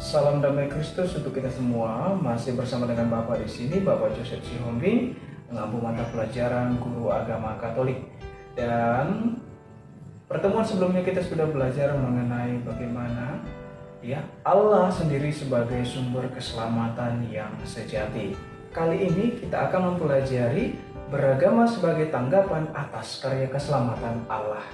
Salam damai Kristus untuk kita semua. Masih bersama dengan Bapak di sini, Bapak Joseph Sihombing, pengampu mata pelajaran Guru Agama Katolik. Dan pertemuan sebelumnya kita sudah belajar mengenai bagaimana Allah sendiri sebagai sumber keselamatan yang sejati. Kali ini kita akan mempelajari beragama sebagai tanggapan atas karya keselamatan Allah.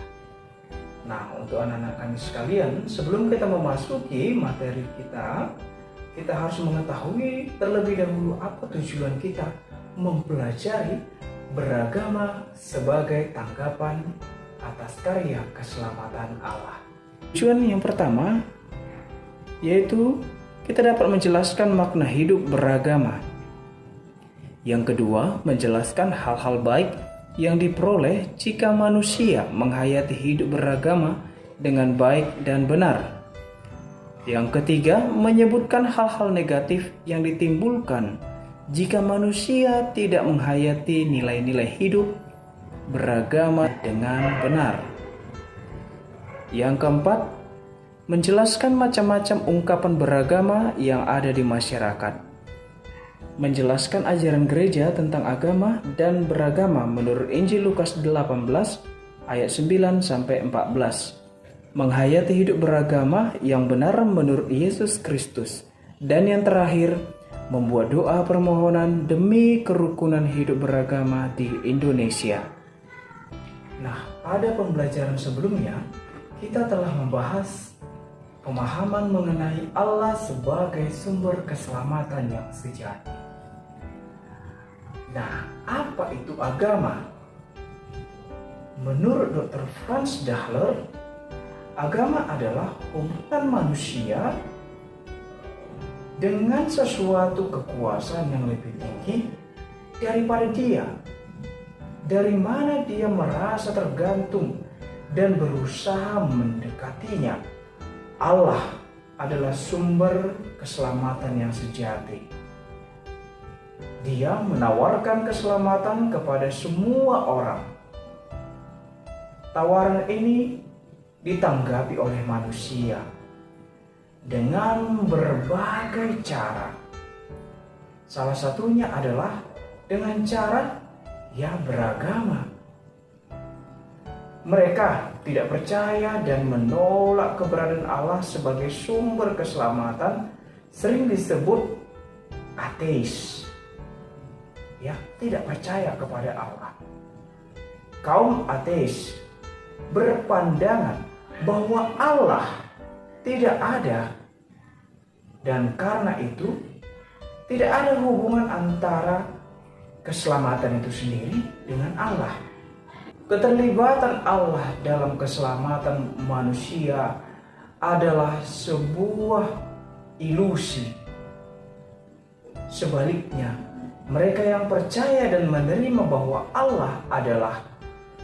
Nah, untuk anak-anak kami sekalian, sebelum kita memasuki materi kita harus mengetahui terlebih dahulu apa tujuan kita mempelajari beragama sebagai tanggapan atas karya keselamatan Allah. Tujuan yang pertama yaitu kita dapat menjelaskan makna hidup beragama. Yang kedua, menjelaskan hal-hal baik yang diperoleh jika manusia menghayati hidup beragama dengan baik dan benar. Yang ketiga, menyebutkan hal-hal negatif yang ditimbulkan jika manusia tidak menghayati nilai-nilai hidup beragama dengan benar. Yang keempat, menjelaskan macam-macam ungkapan beragama yang ada di masyarakat. Menjelaskan ajaran gereja tentang agama dan beragama menurut Injil Lukas 18 ayat 9 sampai 14. Menghayati hidup beragama yang benar menurut Yesus Kristus. Dan yang terakhir, membuat doa permohonan demi kerukunan hidup beragama di Indonesia. Nah, pada pembelajaran sebelumnya kita telah membahas pemahaman mengenai Allah sebagai sumber keselamatan yang sejati. Nah, apa itu agama? Menurut Dr. Franz Dahler, agama adalah hubungan manusia dengan sesuatu kekuasaan yang lebih tinggi daripada dia, dari mana dia merasa tergantung dan berusaha mendekatinya. Allah adalah sumber keselamatan yang sejati. Dia menawarkan keselamatan kepada semua orang. Tawaran ini ditanggapi oleh manusia dengan berbagai cara. Salah satunya adalah dengan cara beragama. Mereka tidak percaya dan menolak keberadaan Allah sebagai sumber keselamatan, sering disebut ateis. Tidak percaya kepada Allah. Kaum ateis berpandangan bahwa Allah tidak ada, dan karena itu tidak ada hubungan antara keselamatan itu sendiri dengan Allah. Keterlibatan Allah dalam keselamatan manusia adalah sebuah ilusi. Sebaliknya, mereka yang percaya dan menerima bahwa Allah adalah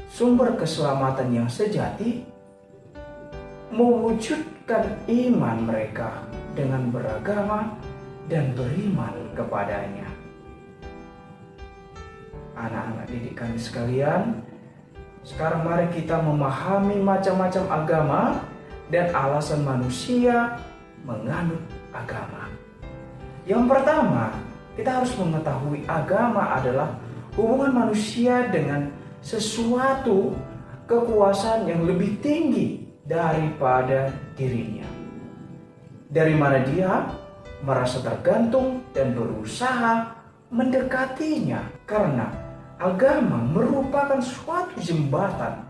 sumber keselamatan yang sejati, mewujudkan iman mereka dengan beragama dan beriman kepadanya. Anak-anak didik kami sekalian, sekarang mari kita memahami macam-macam agama dan alasan manusia menganut agama. Yang pertama, kita harus mengetahui agama adalah hubungan manusia dengan sesuatu kekuasaan yang lebih tinggi daripada dirinya. Dari mana dia merasa tergantung dan berusaha mendekatinya, karena agama merupakan suatu jembatan,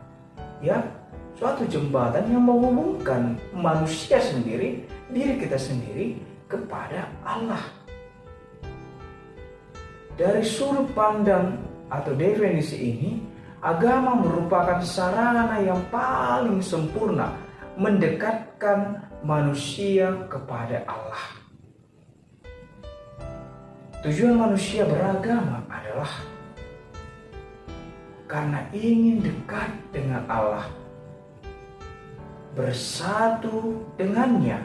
suatu jembatan yang menghubungkan manusia sendiri, diri kita sendiri kepada Allah. Dari sudut pandang atau definisi ini, agama merupakan sarana yang paling sempurna mendekatkan manusia kepada Allah. Tujuan manusia beragama adalah karena ingin dekat dengan Allah, bersatu dengannya.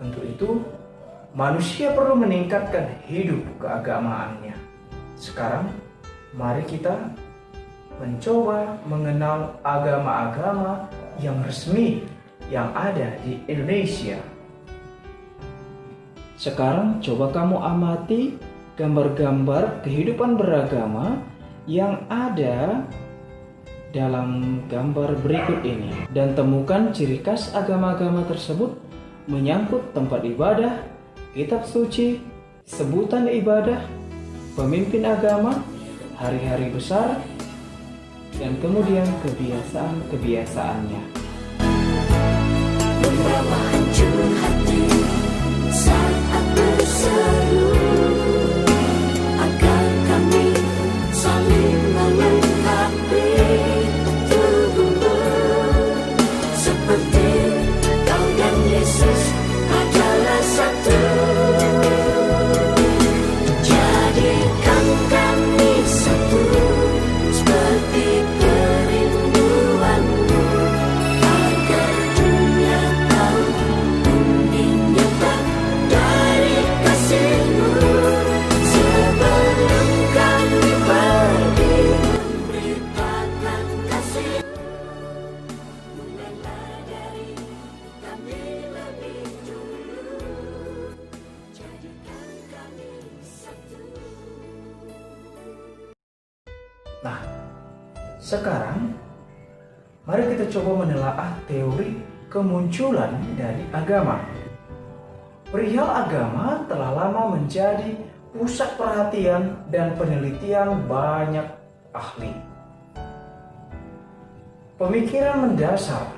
Untuk itu, manusia perlu meningkatkan hidup keagamaannya. Sekarang, mari kita mencoba mengenal agama-agama yang resmi yang ada di Indonesia. Sekarang coba kamu amati gambar-gambar kehidupan beragama yang ada dalam gambar berikut ini dan temukan ciri khas agama-agama tersebut menyangkut tempat ibadah, kitab suci, sebutan ibadah, pemimpin agama, hari-hari besar, dan kemudian kebiasaan-kebiasaannya. Membawa hancur hati saat berseru agar kami saling melengkapi tubuhmu, seperti Kau dan Yesus adalah satu. Jadikan kami satu seperti kerinduanmu, agar dunia tahu undi nyata dari kasih-Mu. Sebelum kami pergi memberitakan kasih-Mu, mulailah dari kami lebih dulu. Jadikan kami satu. Nah, sekarang mari kita coba menelaah teori kemunculan dari agama. Perihal agama telah lama menjadi pusat perhatian dan penelitian banyak ahli. Pemikiran mendasar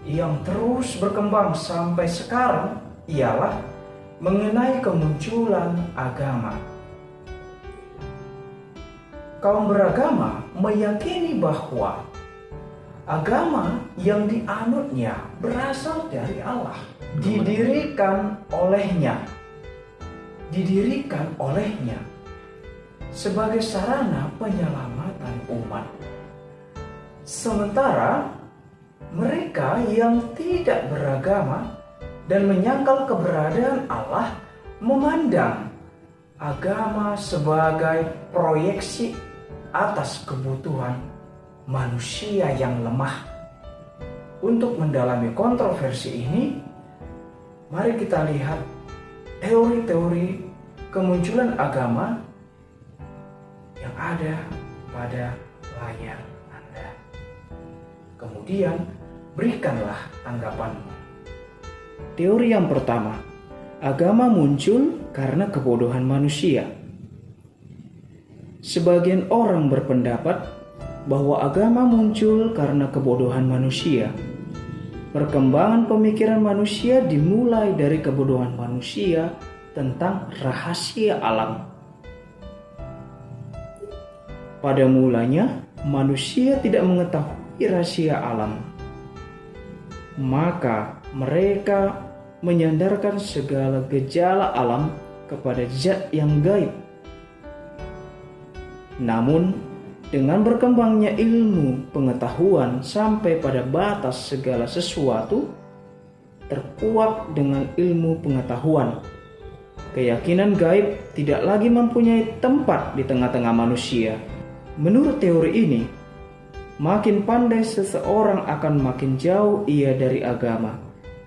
yang terus berkembang sampai sekarang ialah mengenai kemunculan agama. Kaum beragama meyakini bahwa agama yang dianutnya berasal dari Allah, didirikan olehnya sebagai sarana penyelamatan umat. Sementara mereka yang tidak beragama dan menyangkal keberadaan Allah memandang agama sebagai proyeksi atas kebutuhan manusia yang lemah. Untuk mendalami kontroversi ini, mari kita lihat teori-teori kemunculan agama yang ada pada layar Anda. Kemudian berikanlah tanggapanmu. Teori yang pertama, agama muncul karena kebodohan manusia. Sebagian orang berpendapat bahwa agama muncul karena kebodohan manusia. Perkembangan pemikiran manusia dimulai dari kebodohan manusia tentang rahasia alam. Pada mulanya, manusia tidak mengetahui rahasia alam. Maka mereka menyandarkan segala gejala alam kepada zat yang gaib. Namun, dengan berkembangnya ilmu pengetahuan sampai pada batas segala sesuatu terkuak dengan ilmu pengetahuan, keyakinan gaib tidak lagi mempunyai tempat di tengah-tengah manusia. Menurut teori ini, makin pandai seseorang akan makin jauh ia dari agama,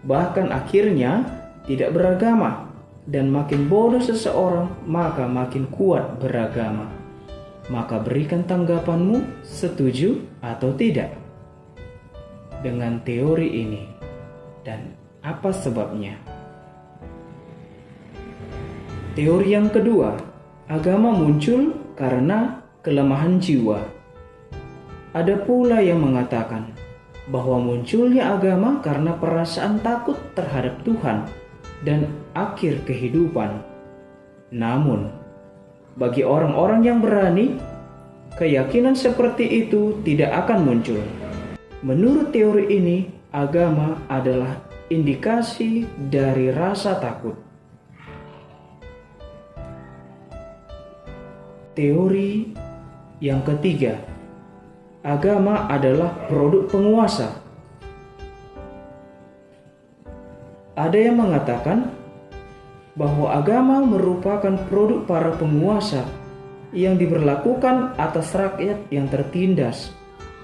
bahkan akhirnya tidak beragama, dan makin bodoh seseorang maka makin kuat beragama. Maka berikan tanggapanmu, setuju atau tidak dengan teori ini dan apa sebabnya. Teori yang kedua, agama muncul karena kelemahan jiwa. Ada pula yang mengatakan bahwa munculnya agama karena perasaan takut terhadap Tuhan dan akhir kehidupan. Namun, bagi orang-orang yang berani, keyakinan seperti itu tidak akan muncul. Menurut teori ini, agama adalah indikasi dari rasa takut. Teori yang ketiga, agama adalah produk penguasa. Ada yang mengatakan bahwa agama merupakan produk para penguasa yang diberlakukan atas rakyat yang tertindas,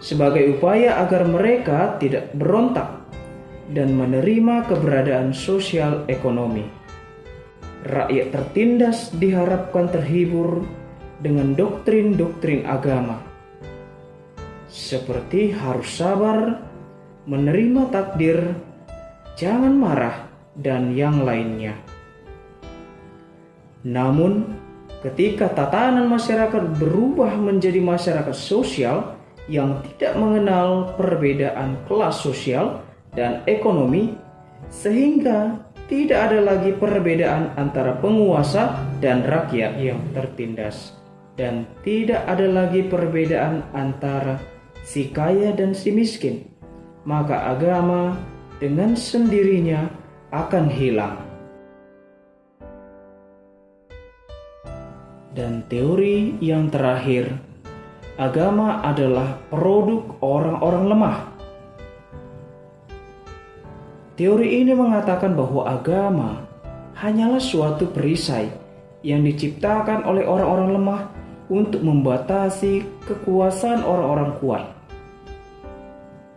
sebagai upaya agar mereka tidak berontak dan menerima keberadaan sosial ekonomi. Rakyat tertindas diharapkan terhibur dengan doktrin-doktrin agama, seperti harus sabar, menerima takdir, jangan marah, dan yang lainnya. Namun, ketika tatanan masyarakat berubah menjadi masyarakat sosial yang tidak mengenal perbedaan kelas sosial dan ekonomi, sehingga tidak ada lagi perbedaan antara penguasa dan rakyat yang tertindas, dan tidak ada lagi perbedaan antara si kaya dan si miskin, maka agama dengan sendirinya akan hilang. Dan teori yang terakhir, agama adalah produk orang-orang lemah. Teori ini mengatakan bahwa agama hanyalah suatu perisai yang diciptakan oleh orang-orang lemah untuk membatasi kekuasaan orang-orang kuat.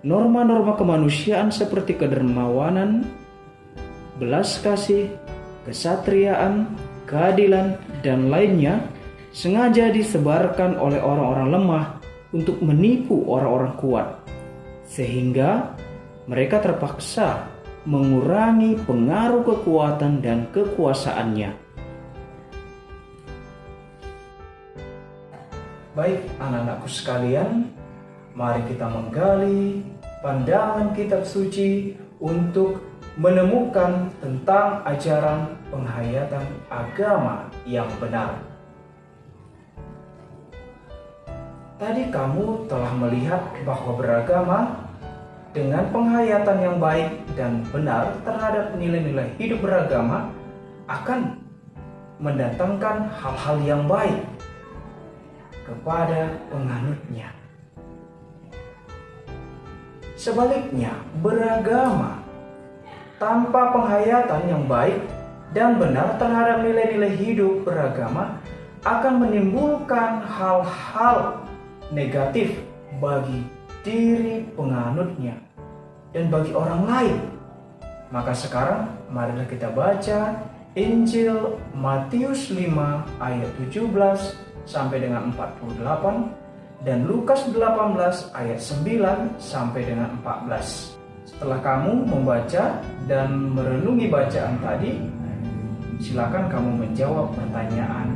Norma-norma kemanusiaan seperti kedermawanan, belas kasih, kesatriaan, keadilan, dan lainnya sengaja disebarkan oleh orang-orang lemah untuk menipu orang-orang kuat, sehingga mereka terpaksa mengurangi pengaruh kekuatan dan kekuasaannya. Baik anak-anakku sekalian, mari kita menggali pandangan kitab suci untuk menemukan tentang ajaran penghayatan agama yang benar. Tadi kamu telah melihat bahwa beragama dengan penghayatan yang baik dan benar terhadap nilai-nilai hidup beragama akan mendatangkan hal-hal yang baik kepada penganutnya. Sebaliknya, beragama tanpa penghayatan yang baik dan benar terhadap nilai-nilai hidup beragama akan menimbulkan hal-hal negatif bagi diri penganutnya dan bagi orang lain. Maka sekarang marilah kita baca Injil Matius 5 ayat 17 sampai dengan 48 dan Lukas 18 ayat 9 sampai dengan 14. Setelah kamu membaca dan merenungi bacaan tadi, silakan kamu menjawab pertanyaan